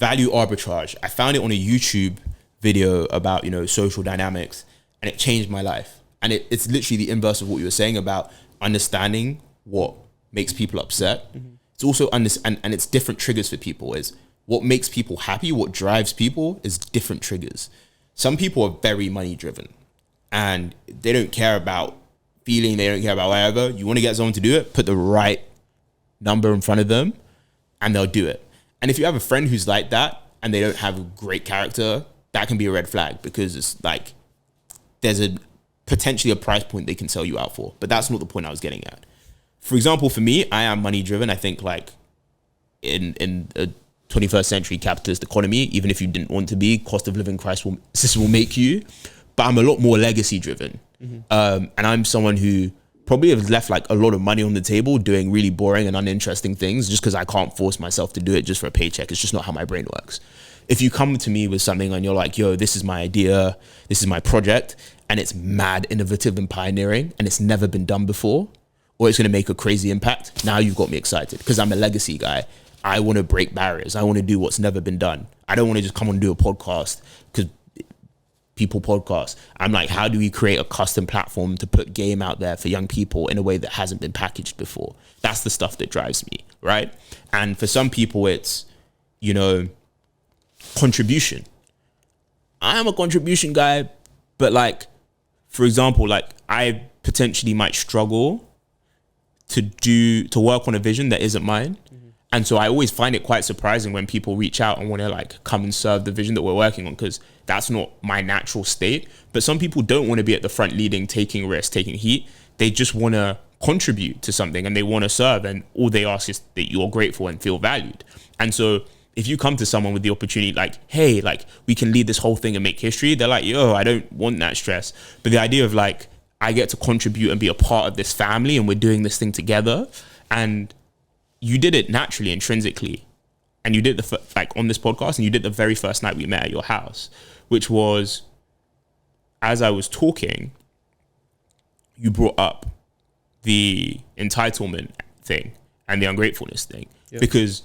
value arbitrage. I found it on a YouTube video about, social dynamics, and it changed my life. And it's literally the inverse of what you were saying about understanding what makes people upset. It's also and it's different triggers for people. Is what makes people happy, what drives people is different triggers. Some people are very money driven and they don't care about feeling, they don't care about whatever. You want to get someone to do it, put the right number in front of them and they'll do it. And if you have a friend who's like that and they don't have a great character, that can be a red flag, because it's like there's potentially a price point they can sell you out for. But that's not the point I was getting at. For example, for me, I am money driven. I think like in a 21st century capitalist economy, even if you didn't want to be, cost of living crisis will make you. But I'm a lot more legacy driven. And I'm someone who probably has left like a lot of money on the table doing really boring and uninteresting things just because I can't force myself to do it just for a paycheck. It's just not how my brain works. If you come to me with something and you're like, yo, this is my idea, this is my project, and it's mad innovative and pioneering and it's never been done before, or it's going to make a crazy impact, now you've got me excited, because I'm a legacy guy. I want to break barriers. I want to do what's never been done. I don't want to just come and do a podcast because people podcast. I'm like, how do we create a custom platform to put game out there for young people in a way that hasn't been packaged before? That's the stuff that drives me, right? And for some people, it's, contribution. I am a contribution guy, but like, for example, like I potentially might struggle to work on a vision that isn't mine. And so I always find it quite surprising when people reach out and want to like come and serve the vision that we're working on, because that's not my natural state. But some people don't want to be at the front leading, taking risks, taking heat. They just want to contribute to something and they want to serve. And all they ask is that you're grateful and feel valued. And so if you come to someone with the opportunity, like, hey, like we can lead this whole thing and make history, they're like, yo, I don't want that stress. But the idea of like, I get to contribute and be a part of this family and we're doing this thing together. And you did it naturally, intrinsically. And you did like on this podcast, and you did the very first night we met at your house, which was, as I was talking, you brought up the entitlement thing and the ungratefulness thing. Yep. Because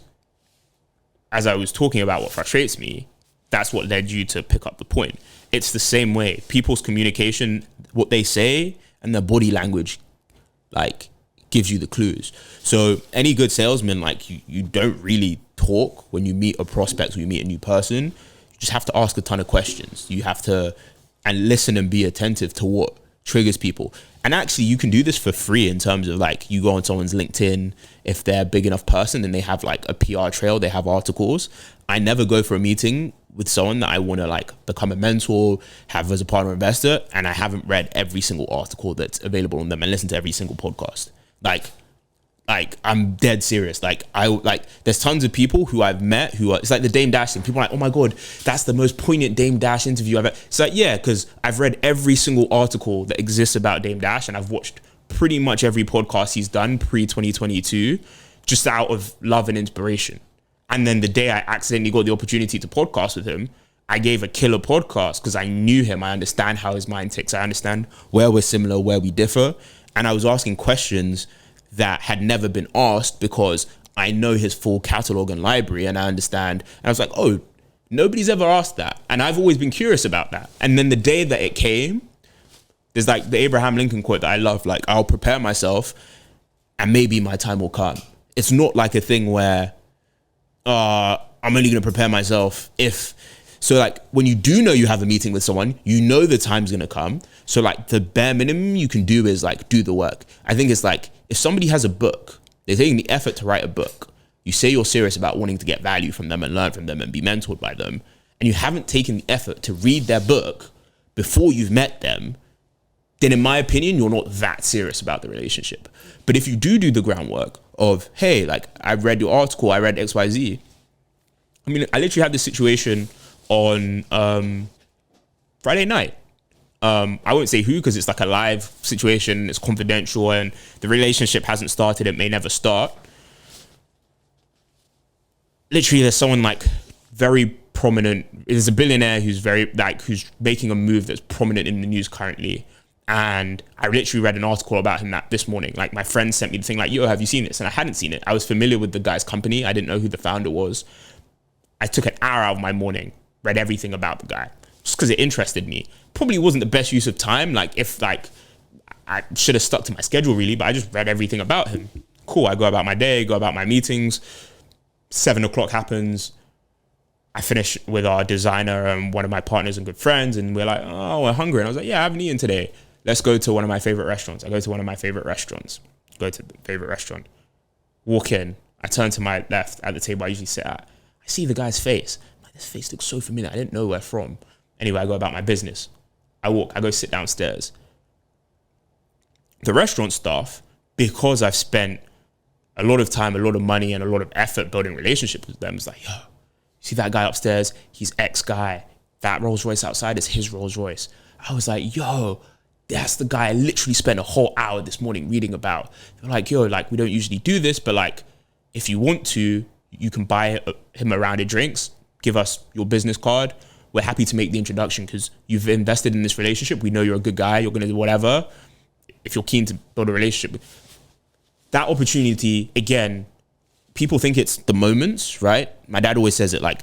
as I was talking about what frustrates me, that's what led you to pick up the point. It's the same way. People's communication, what they say, and their body language, like, gives you the clues. So any good salesman, like you don't really talk when you meet a prospect or you meet a new person. You just have to ask a ton of questions. You have to and listen and be attentive to what triggers people. And actually you can do this for free in terms of like, you go on someone's LinkedIn, if they're a big enough person and they have like a PR trail, they have articles. I never go for a meeting with someone that I want to like become a mentor, have as a partner investor, and I haven't read every single article that's available on them and listened to every single podcast. Like I'm dead serious. There's tons of people who I've met who are, it's like the Dame Dash thing. People are like, oh my God, that's the most poignant Dame Dash interview I've ever. It's like, yeah, because I've read every single article that exists about Dame Dash, and I've watched pretty much every podcast he's done pre-2022, just out of love and inspiration. And then the day I accidentally got the opportunity to podcast with him, I gave a killer podcast because I knew him. I understand how his mind ticks. I understand where we're similar, where we differ. And I was asking questions that had never been asked because I know his full catalog and library, and I understand. And I was like, oh, nobody's ever asked that. And I've always been curious about that. And then the day that it came, there's like the Abraham Lincoln quote that I love, like, I'll prepare myself and maybe my time will come. It's not like a thing where I'm only going to prepare myself if... So like when you do know you have a meeting with someone, you know the time's going to come. So like the bare minimum you can do is like do the work. I think it's like if somebody has a book, they're taking the effort to write a book. You say you're serious about wanting to get value from them and learn from them and be mentored by them, and you haven't taken the effort to read their book before you've met them, then in my opinion, you're not that serious about the relationship. But if you do the groundwork of, hey, like I've read your article, I read XYZ. I mean, I literally had this situation on Friday night. I won't say who because it's like a live situation, it's confidential, and the relationship hasn't started, it may never start. Literally, there's someone like very prominent, there's a billionaire who's who's making a move that's prominent in the news currently. And I literally read an article about him this morning. Like my friend sent me the thing like, yo, have you seen this? And I hadn't seen it. I was familiar with the guy's company. I didn't know who the founder was. I took an hour out of my morning, read everything about the guy just because it interested me. Probably wasn't the best use of time. Like if like I should have stuck to my schedule really, but I just read everything about him. Cool. I go about my day, go about my meetings. 7 o'clock happens. I finish with our designer and one of my partners and good friends, and we're like, oh, we're hungry. And I was like, yeah, I haven't eaten today. Let's go to one of my favorite restaurants. I go to one of my favorite restaurants. Go to the favorite restaurant. Walk in. I turn to my left at the table I usually sit at. I see the guy's face. I'm like, this face looks so familiar. I didn't know where from. Anyway, I go about my business. I go sit downstairs. The restaurant staff, because I've spent a lot of time, a lot of money, and a lot of effort building relationships with them, is like, yo, see that guy upstairs? He's X guy. That Rolls Royce outside is his Rolls Royce. I was like, yo, that's the guy I literally spent a whole hour this morning reading about. They're like, yo, like, we don't usually do this, but like, if you want to, you can buy him a round of drinks, give us your business card. We're happy to make the introduction because you've invested in this relationship. We know you're a good guy. You're going to do whatever. If you're keen to build a relationship, that opportunity, again, people think it's the moments, right? My dad always says it, like,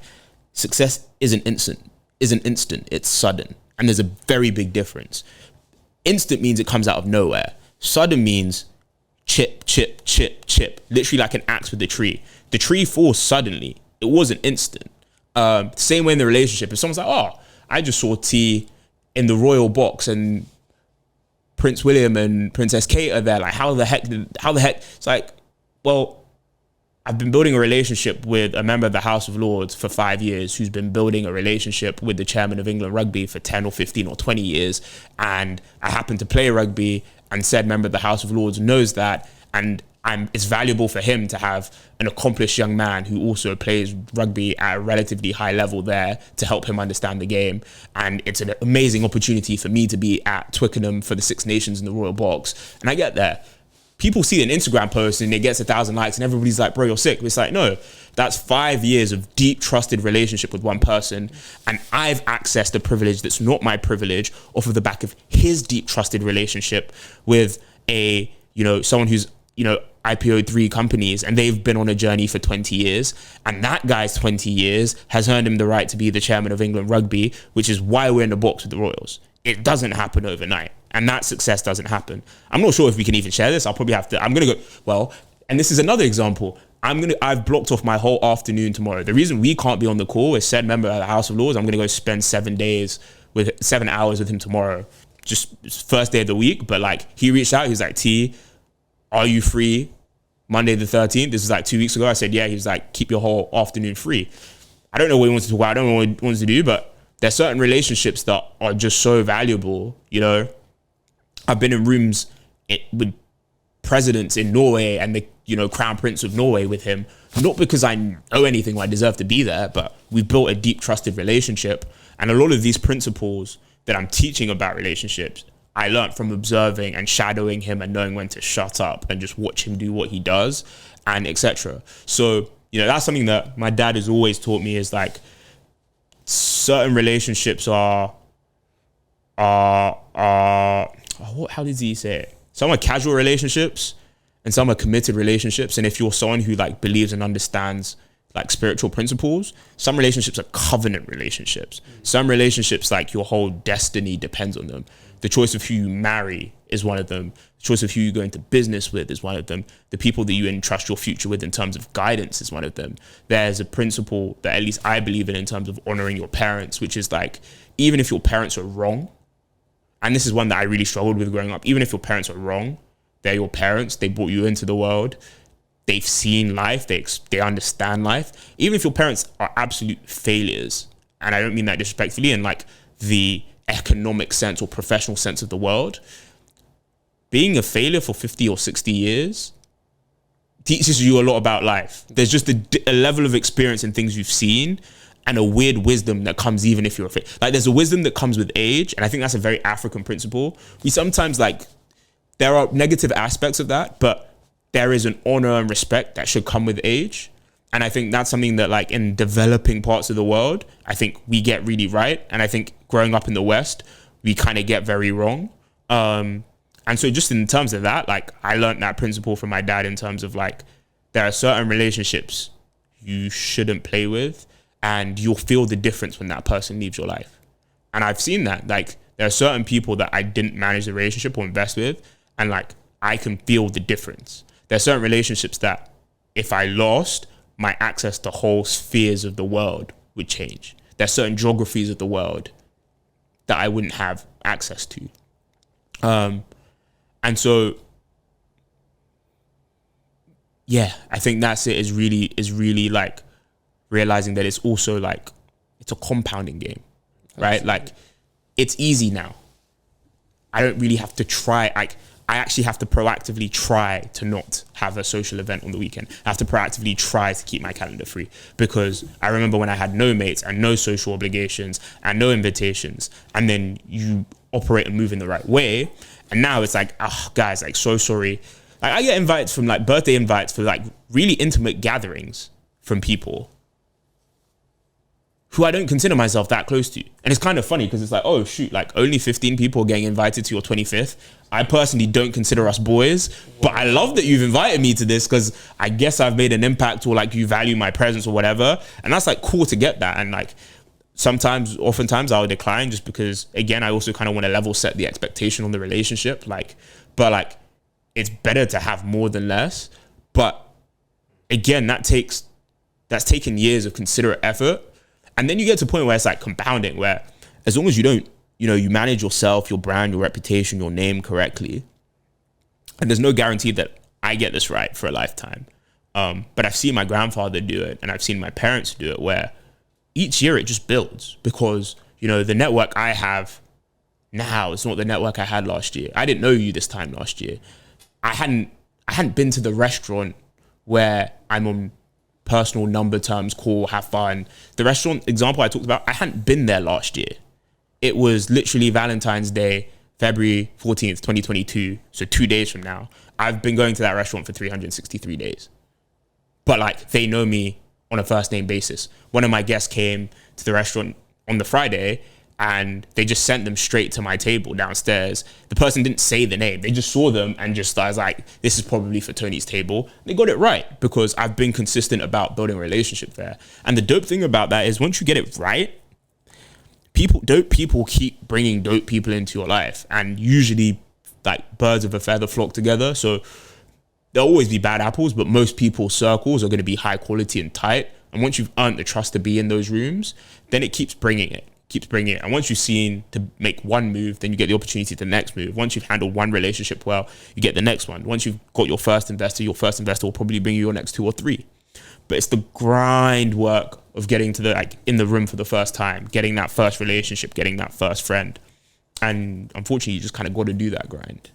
success isn't instant, it's sudden. And there's a very big difference. Instant means it comes out of nowhere. Sudden means chip, chip, chip, chip. Literally like an axe with the tree. The tree falls suddenly. It wasn't instant. Same way in the relationship. If someone's like, oh, I just saw T in the royal box and Prince William and Princess Kate are there. Like, how the heck? It's like, well, I've been building a relationship with a member of the House of Lords for 5 years who's been building a relationship with the chairman of England Rugby for 10 or 15 or 20 years. And I happen to play rugby, and said member of the House of Lords knows that. And it's valuable for him to have an accomplished young man who also plays rugby at a relatively high level there to help him understand the game. And it's an amazing opportunity for me to be at Twickenham for the Six Nations in the Royal Box. And I get there. People see an Instagram post and it gets 1,000 likes and everybody's like, bro, you're sick. But it's like, no, that's 5 years of deep trusted relationship with one person. And I've accessed a privilege that's not my privilege off of the back of his deep trusted relationship with someone who's, IPO'd 3 companies, and they've been on a journey for 20 years. And that guy's 20 years has earned him the right to be the chairman of England Rugby, which is why we're in the box with the Royals. It doesn't happen overnight. And that success doesn't happen. I'm not sure if we can even share this. I'm going to go, well, and this is another example. I've blocked off my whole afternoon tomorrow. The reason we can't be on the call is said member of the House of Lords. I'm going to go spend 7 hours with him tomorrow. Just first day of the week. But like, he reached out. He was like, T, are you free Monday the 13th? This is like 2 weeks ago. I said, yeah. He was like, keep your whole afternoon free. I don't know what he wants to talk about. I don't know what he wants to do, but there's certain relationships that are just so valuable. I've been in rooms with presidents in Norway and the, Crown Prince of Norway with him, not because I know anything or I deserve to be there, but we've built a deep trusted relationship. And a lot of these principles that I'm teaching about relationships, I learned from observing and shadowing him and knowing when to shut up and just watch him do what he does and etc. So, that's something that my dad has always taught me, is like, certain relationships how did he say it? Some are casual relationships and some are committed relationships. And if you're someone who like believes and understands like spiritual principles, some relationships are covenant relationships. Some relationships, like, your whole destiny depends on them. The choice of who you marry is one of them. The choice of who you go into business with is one of them. The people that you entrust your future with in terms of guidance is one of them. There's a principle that at least I believe in terms of honoring your parents, which is like, even if your parents are wrong, and this is one that I really struggled with growing up, even if your parents are wrong, they're your parents, they brought you into the world, they've seen life, they understand life. Even if your parents are absolute failures, and I don't mean that disrespectfully in like the economic sense or professional sense of the word, being a failure for 50 or 60 years teaches you a lot about life. There's just a level of experience in things you've seen and a weird wisdom that comes even if you're a failure. Like, there's a wisdom that comes with age, and I think that's a very African principle. We sometimes, like, there are negative aspects of that, but there is an honor and respect that should come with age. And I think that's something that, like, in developing parts of the world, I think we get really right. And I think growing up in the West, we kind of get very wrong. And so just in terms of that, like, I learned that principle from my dad in terms of, like, there are certain relationships you shouldn't play with. and you'll feel the difference when that person leaves your life. And I've seen that. Like, there are certain people that I didn't manage the relationship or invest with, and like, I can feel the difference. There are certain relationships that if I lost, my access to whole spheres of the world would change. There are certain geographies of the world that I wouldn't have access to. And so, yeah, I think that's it, is really like realizing that it's also like, it's a compounding game, right? Absolutely. Like, it's easy now. I don't really have to try. I actually have to proactively try to not have a social event on the weekend. I have to proactively try to keep my calendar free, because I remember when I had no mates and no social obligations and no invitations, and then you operate and move in the right way. And now it's like, oh, guys, like, so sorry. Like, I get invites from like birthday invites for like really intimate gatherings from people who I don't consider myself that close to. And it's kind of funny because it's like, oh shoot, like only 15 people are getting invited to your 25th. I personally don't consider us boys, but I love that you've invited me to this because I guess I've made an impact, or like you value my presence or whatever. And that's like cool to get that. And like oftentimes I'll decline just because, again, I also kind of want to level set the expectation on the relationship. Like, but like, it's better to have more than less. But again, that's taken years of considerate effort. And then you get to a point where it's like compounding, where as long as you don't, you manage yourself, your brand, your reputation, your name correctly, and there's no guarantee that I get this right for a lifetime. But I've seen my grandfather do it, and I've seen my parents do it, where each year it just builds, because, the network I have now is not the network I had last year. I didn't know you this time last year. I hadn't been to the restaurant where I'm on personal number terms, cool, have fun. The restaurant example I talked about, I hadn't been there last year. It was literally Valentine's Day, February 14th, 2022. So 2 days from now, I've been going to that restaurant for 363 days. But like, they know me on a first name basis. One of my guests came to the restaurant on the Friday, and they just sent them straight to my table downstairs. The person didn't say the name. They just saw them and I was like, this is probably for Tony's table. They got it right, because I've been consistent about building a relationship there. And the dope thing about that is, once you get it right, dope people keep bringing dope people into your life. And usually, like, birds of a feather flock together. So there'll always be bad apples, but most people's circles are going to be high quality and tight. And once you've earned the trust to be in those rooms, then it keeps bringing it. And once you've seen to make one move, then you get the opportunity to the next move. Once you've handled one relationship well, you get the next one. Once you've got your first investor will probably bring you your next 2 or 3. But it's the grind work of getting to in the room for the first time, getting that first relationship, getting that first friend. And unfortunately, you just kind of got to do that grind.